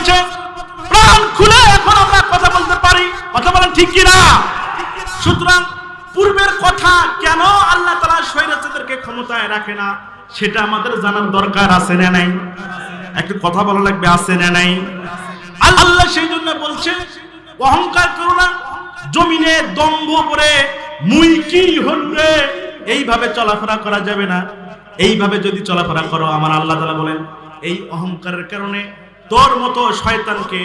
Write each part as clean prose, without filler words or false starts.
বলছে, প্রাণ খুলে এখন আমরা কথা বলতে পারি। কথা বলেন ঠিক কি না? সুতরাং পূর্বের কথা কেন আল্লাহ তাআলা স্বৈরাচারদেরকে ক্ষমতায় রাখে না সেটা আমাদের জানার দরকার আছে না নাই? একটু কথা বলা লাগবে, আছে না নাই? আল্লাহ সেই জন্য বলছে অহংকার করো না, জমিনে দম্ভ করে মুই কি হন্যে এইভাবে চলাফেরা করা যাবে না। এইভাবে যদি চলাফেরা করো, আমার আল্লাহ তাআলা বলেন এই অহংকারের কারণে তোর মতো শয়তানকে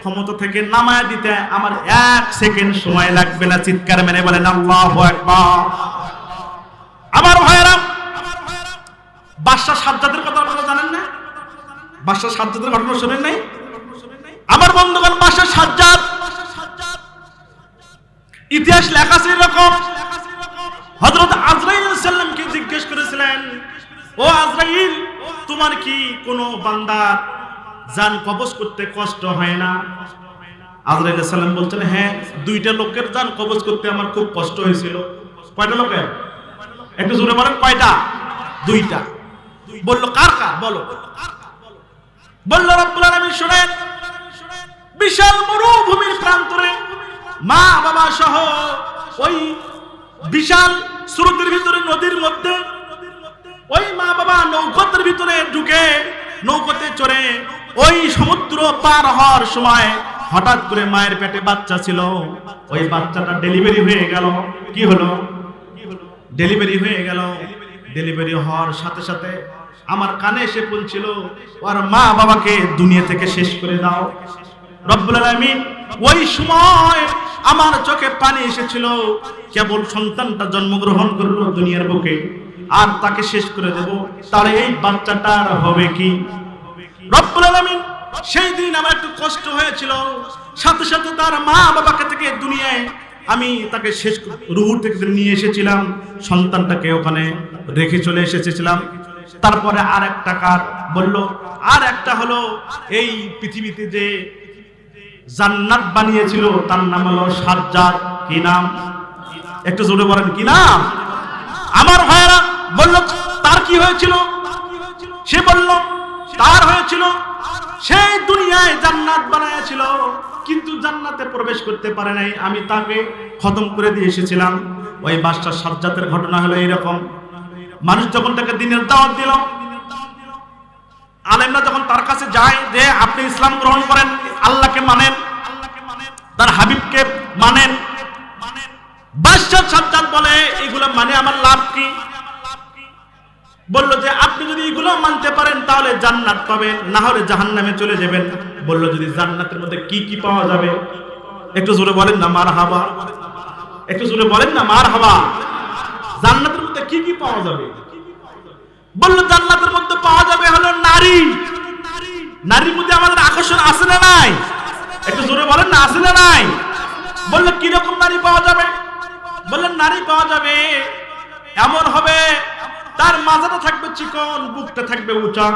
ক্ষমতা থেকে নামায় দিতে আমার 1 সেকেন্ড সময় লাগবে না। চিৎকার মেরে বলেন আল্লাহু আকবার। আমার ভাইরা, বাদশা সাজ্জাদের কথা আপনারা জানেন না? বাদশা সাজ্জাদের ঘটনা শুনেন নাই? আমার বন্ধুগণ, বাদশা সাজ্জাদ ইতিহাস লেখা আছে এরকম, হযরত আজরাইল সাল্লামকে জিজ্ঞেস করেছিলেন, ও আজরাইল, তোমার কি কোনো বান্দার জান কবজ করতে কষ্ট হয় না? আজরাইল সাল্লাম বলছেন, হ্যাঁ, 2টা লোকের জান কবজ করতে আমার খুব কষ্ট হয়েছিল। কয়টা লোকের? একটু জোরে বলেন, কয়টা? 2টা। বলল কার কার? বলো। বলল রব্বুল আলামিন শুনেন, বিশাল মরুভূমির প্রান্তরে মা বাবা সহ ওই বিশাল স্রোতের ভিতরে, নদীর মধ্যে ওই মা বাবা নৌকার ভিতরে ঢুকে নৌকাতে চড়ে ওই সমুদ্র পার হওয়ার সময় হঠাৎ করে মায়ের পেটে বাচ্চা ছিল, ওই বাচ্চাটা ডেলিভারি হয়ে গেল। কি হলো? ডেলিভারি হয়ে গেল। ডেলিভারি হওয়ার সাথে সাথে আমার কানে এসে পৌঁছল, ওর মা বাবাকে দুনিয়া থেকে শেষ করে দাও। রব্বুল আলামিন ওই সময় আমার চোখে পানি এসেছিল, কেবল সন্তানটা জন্মগ্রহণ করলো দুনিয়ার বুকে আর তাকে শেষ করে দেব, তাহলে এই বাচ্চাটার হবে কি? রব্বুল আলামিন সেই দিন আমার একটু কষ্ট হয়েছিল, সাথে সাথে তার মা বাবাকে থেকে দুনিয়ায় আমি তাকে শেষ রুহু থেকে নিয়ে এসেছিলাম, সন্তানটাকে ওখানে রেখে চলে এসেছিলাম। তারপরে আর একটা কার বলল, আর একটা হলো এই পৃথিবীতে যে জান্নাত বানিয়েছিল তার নাম হলো সাজ্জাদ। কি নাম? একটু জোরে বলেন, কি নাম? আমার ভাইরা বলল, তার কি হয়েছিল? সে বলল তার হয়েছিল, সেই দুনিয়ায় জান্নাত বানায়েছিল কিন্তু জান্নাতে প্রবেশ করতে পারে নাই, আমি তাকে খতম করে দিয়ে এসেছিলাম। ওই বাদশা সাজ্জাদের ঘটনা হলো এরকম, মানুষ যখন তাকে দ্বীনের দাওয়াত দিল, আলেমরা যখন তার কাছে যায় যে আপনি ইসলাম গ্রহণ করেন, আল্লাহকে মানেন, তার হাবিবকে মানেন, বাদশা সাজ্জাদ বলে এগুলো মানে আমার লাভ কি? বলল যে আপনি যদি এগুলো মানতে পারেন তাহলে জান্নাত পাবেন, না হলে জাহান্নামে চলে যাবেন। বলল যদি জান্নাতের মধ্যে কি কি পাওয়া যাবে? একটু জোরে বলেন না মারহাবা। একটু জোরে বলেন না মারহাবা। জান্নাতের মধ্যে কি কি পাওয়া যাবে? বলল জান্নাতের মধ্যে পাওয়া যাবে হলো নারী। নারীর মধ্যে আমাদের আকর্ষণ আছে না নাই? একটু জোরে বলেন না, আছে না নাই? বলল কি রকম নারী পাওয়া যাবে? বললেন নারী পাওয়া যাবে এমন হবে, তার মাথাটা থাকবে চিকন, বুকটা থাকবে উঁচা,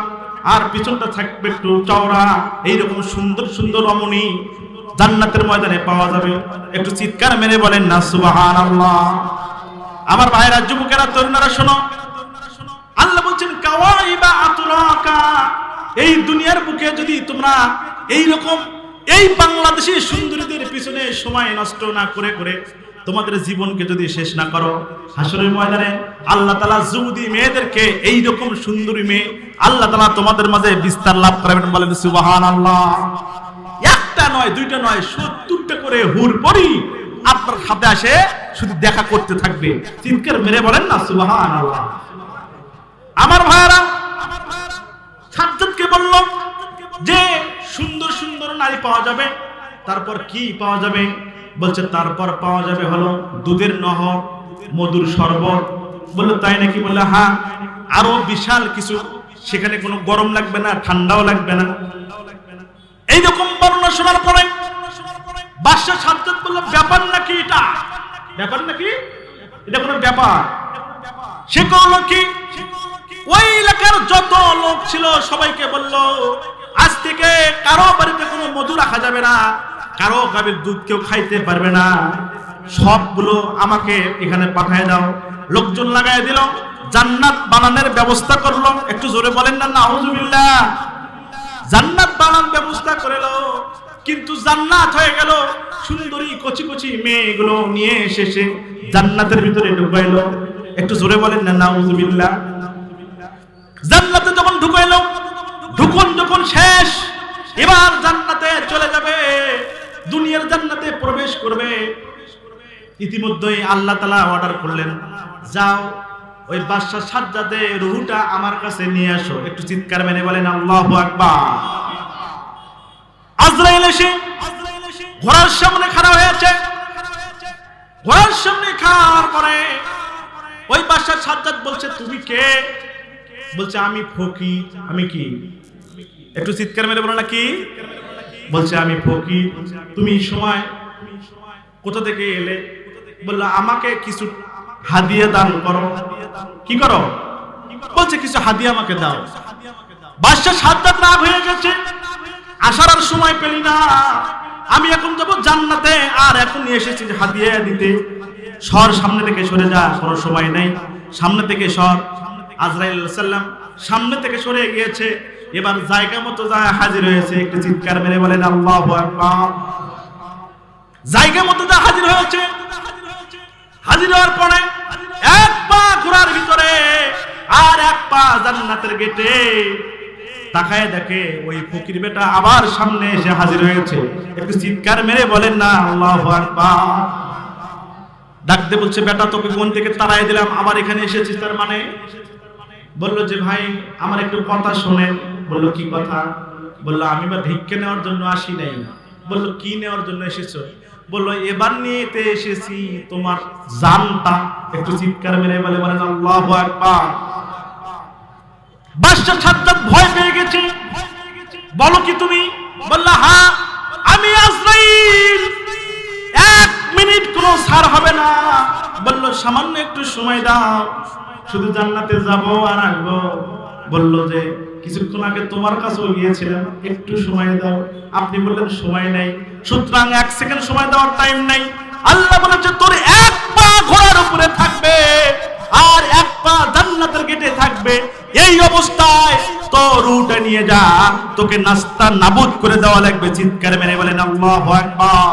আর পিছনটা থাকবে একটু চওড়া। এইরকম সুন্দর সুন্দর রমণী জান্নাতের ময়দানে পাওয়া যাবে। একটু চিৎকার মেরে বলেন না সুবহানাল্লাহ। আমার ভাইরা, যুবকেরা, তরুণরা শোনো, আল্লাহ বলছেন কাওয়াইবা আতুরাকা, এই দুনিয়ার বুকে যদি তোমরা এইরকম এই বাংলাদেশি সুন্দরীদের পিছনে সময় নষ্ট না করে করে তোমাদের জীবনকে যদি শেষ না করো, হাসরের ময়দানে আল্লাহ তাআলা যুবতী মেয়েদেরকে এইরকম সুন্দরী মেয়ে আল্লাহ তাআলা তোমাদের মাঝে বিস্তার লাভ করাবেন। বলেন সুবহানাল্লাহ। একটা নয়, 2টা নয়, 70টা করে হুর পরি আপনার হাতে আসে, শুধু দেখা করতে থাকবে। চিৎকার মেরে বলেন না সুবহানাল্লাহ। আমার ভাইরা, সাজ্জাদকে বলল যে সুন্দর সুন্দর নারী পাওয়া যাবে, তারপর কি পাওয়া যাবে? বলছে তারপর পাওয়া যাবে হলো দুধের নহর, মধুর শরবত। বলল তাই নাকি? বলল হ্যাঁ, আরো বিশাল কিছু, সেখানে কোনো গরম লাগবে না, ঠান্ডাও লাগবে না। এইরকম বর্ণনা শোনার পরে বাদশা সাজ্জাদ বলল ব্যাপার নাকি এটা? ব্যাপার নাকি? এটা কোনো ব্যাপার? সে করলো কি, ওই এলাকার যত লোক ছিল সবাইকে বলল আজ থেকে কারো বাড়িতে কোনো মধু রাখা যাবে না, কারো গাভীর দুধ কেউ খাইতে পারবে না, সবগুলো আমাকে এখানে পাঠিয়ে দাও। লোকজন লাগাই দিল, জান্নাত বানানোর ব্যবস্থা করলো। একটু জোরে বলেন না নাউজুবিল্লাহ। জান্নাত বানানোর ব্যবস্থা করলো, কিন্তু জান্নাত হয়ে গেল সুন্দরী কচি কচি মেয়েগুলো নিয়ে এসে জান্নাতের ভিতরে ঢুকাইলো। একটু জোরে বলেন না নাউজুবিল্লাহ। জান্নাতে যখন ঢুকাইলো, ঢুকন যখন শেষ, এবার জান্নাতে চলে যাবে, দুনিয়ার জান্নাতে প্রবেশ করবে। ইতিমধ্যেই আল্লাহ তাআলা অর্ডার করলেন, যাও ওই বাদশা সাজ্জাদের রূহটা আমার কাছে নিয়ে আসো। একটু চিৎকার মেরে বলেন আল্লাহু আকবার। আজরাইল এসে ঘোড়ার সামনে খাড়া হয়েছে। ঘোড়ার সামনে খাড়ার পরে ওই বাদশা সাজ্জাদ বলছে, তুমি কে? বলছে, আমি ফকির। আমি কি? একটু চিৎকার মেরে বলো না কি? বলছে, আমি ফকির। তুমি সময় কোথা থেকে এলে? বললো, আমাকে কিছু হাদিয়া দান করো। কি করো? বলছে, কিছু হাদিয়া আমাকে দাও। বাদশা সাজ্জাদ রাগ হয়ে গেছে, আসার আর সময় পেলি না, আমি এখন যাব জান্নাতে, আর এখন নিয়ে এসেছি হাদিয়া দিতে। সর, সামনে থেকে সরে যা, কোনো সময় নেই, সামনে থেকে সর। আজরাইল সাল্লাম সামনে থেকে সরে গিয়েছে, এবার জায়গা মতো যায় হাজির হয়েছে। একটু চিৎকার মেরে বলেন আল্লাহু আকবার। জায়গা মতো যা হাজির হয়েছে। হাজির হওয়ার পরে এক পা ঘোড়ার ভিতরে আর এক পা জান্নাতের গেটে। তাকায় দেখে ওই ফকির বেটা আবার সামনে এসে হাজির হয়েছে। একটু চিৎকার মেরে বলেন না আল্লাহু আকবার। ডাকতে বলছে, বেটা তোকে কোন থেকে তাড়াই দিলাম, আবার এখানে এসেছিস তার মানে? বললো যে, ভাই আমার একটু কথা শোনেন। বললো, কি কথা? বললো, আমি বা ভিক্ষে নেওয়ার জন্য আসি নাই। বললো, কি নেওয়ার জন্য এসেছো? বললো, এবার নিতে এসেছি তোমার জানটা। একটু চিৎকার মেরে বলেন আল্লাহু আকবার। বাদশা সাজ্জাদ ভয় পেয়ে গেছে। বলো কি তুমি? বললো, হ্যাঁ আমি আজরাইল, 1 মিনিট কোনো ছাড় হবে না। বললো, সামান্য একটু সময় দাও, শুধু জান্নাতে যাব আর আসবো। বললো যে, কিছুক্ষণ আগে তোমার কাছেও গিয়েছিলাম, একটু সময় দাও। আপনি বললেন সময় নাই, সুতরাং 1 সেকেন্ড সময় দেওয়ার টাইম নাই। আল্লাহ বলেছে, তোর 1 পা ঘোড়ার উপরে থাকবে আর 1 পা জান্নাতের গেটে থাকবে। এই অবস্থায় তোর রূহটা নিয়ে যা, তোকে নাস্তা নাবুদ করে দেওয়া লাগবে। চিৎকার মেরে বলেন আল্লাহু আকবার।